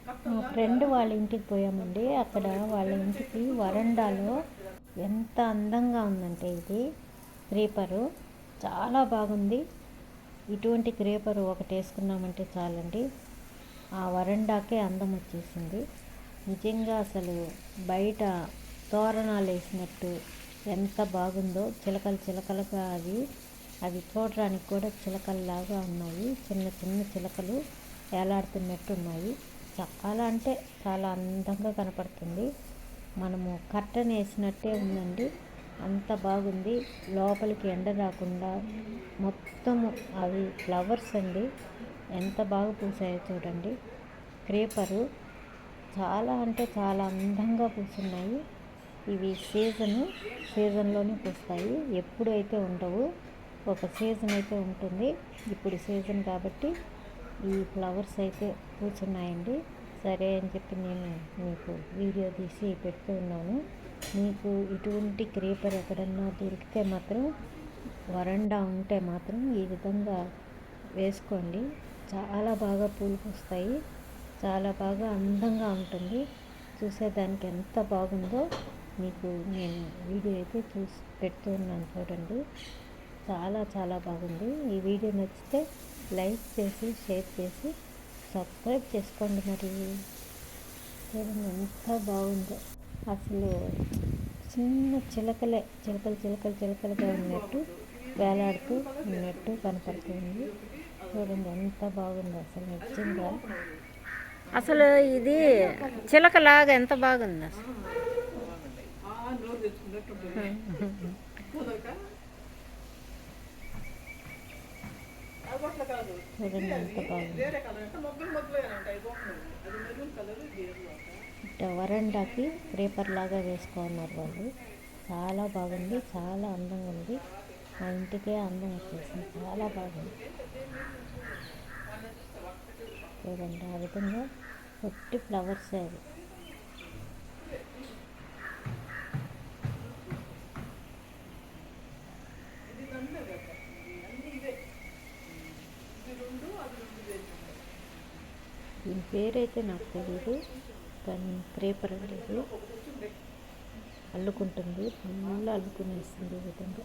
మా ఫ్రెండ్ వాళ్ళ ఇంటికి పోయామండి. అక్కడ వాళ్ళ ఇంటికి వరండాలో ఎంత అందంగా ఉందంటే ఇది క్రీపరు చాలా బాగుంది. ఇటువంటి క్రీపరు ఒకటి వేసుకున్నామంటే చాలండి, ఆ వరండాకే అందం వచ్చేసింది. నిజంగా అసలు బయట తోరణాలు వేసినట్టు ఎంత బాగుందో, చిలకలు చిలకలుగా అవి చూడడానికి కూడా చిలకల్లాగా ఉన్నాయి. చిన్న చిన్న చిలకలు వేలాడుతున్నట్టు ఉన్నాయి. చాలా అంటే చాలా అందంగా కనపడుతుంది. మనము కర్టన్ వేసినట్టే ఉందండి, అంత బాగుంది. లోపలికి ఎండ రాకుండా మొత్తము అవి ఫ్లవర్స్ అండి, ఎంత బాగా పూసాయో చూడండి. క్రీపరు చాలా అంటే చాలా అందంగా పూస్తున్నాయి. ఇవి సీజన్లోనే పూస్తాయి, ఎప్పుడు అయితే ఉండవు. ఒక సీజన్ అయితే ఉంటుంది, ఇప్పుడు సీజన్ కాబట్టి ఈ ఫ్లవర్స్ అయితే పూస్తున్నాయండి. సరే అని చెప్పి నేను మీకు వీడియో తీసి పెడుతూ ఉన్నాను. మీకు ఇటువంటి క్రీపర్ ఎక్కడన్నా దొరికితే మాత్రం, వరండా ఉంటే మాత్రం ఈ విధంగా వేసుకోండి. చాలా బాగా పూలు పూస్తాయి, చాలా బాగా అందంగా ఉంటుంది. చూసేదానికి ఎంత బాగుందో మీకు నేను వీడియో అయితే చూసి పెడుతూ ఉన్నాను చూడండి. చాలా చాలా బాగుంది. ఈ వీడియో నచ్చితే లైక్ చేసి షేర్ చేసి సబ్స్క్రైబ్ చేసుకోండి. మరి చూడండి ఎంత బాగుందో, అసలు చిన్న చిలకలుగా ఉన్నట్టు వేలాడుతూ ఉన్నట్టు కనపడుతుంది. చూడండి ఎంత బాగుందో అసలు నిజంగా. అసలు ఇది చిలకలాగా ఎంత బాగుంది అసలు. చూడండి ఎంత బాగుంది. వరండాకి క్రీపర్ లాగా వేసుకున్నారు వాళ్ళు. చాలా బాగుంది, చాలా అందంగా ఉంది. మా ఇంటికే అందం వచ్చేసింది, చాలా బాగుంది. చూడండి ఆ విధంగా పొట్టి ఫ్లవర్స్ అవి. దీని పేరైతే నాకు తెలియదు, కానీ క్రీపర్ అనేది అల్లుకుంటుంది, ఫుల్ అల్లుకునేస్తుంది ఈ విధంగా.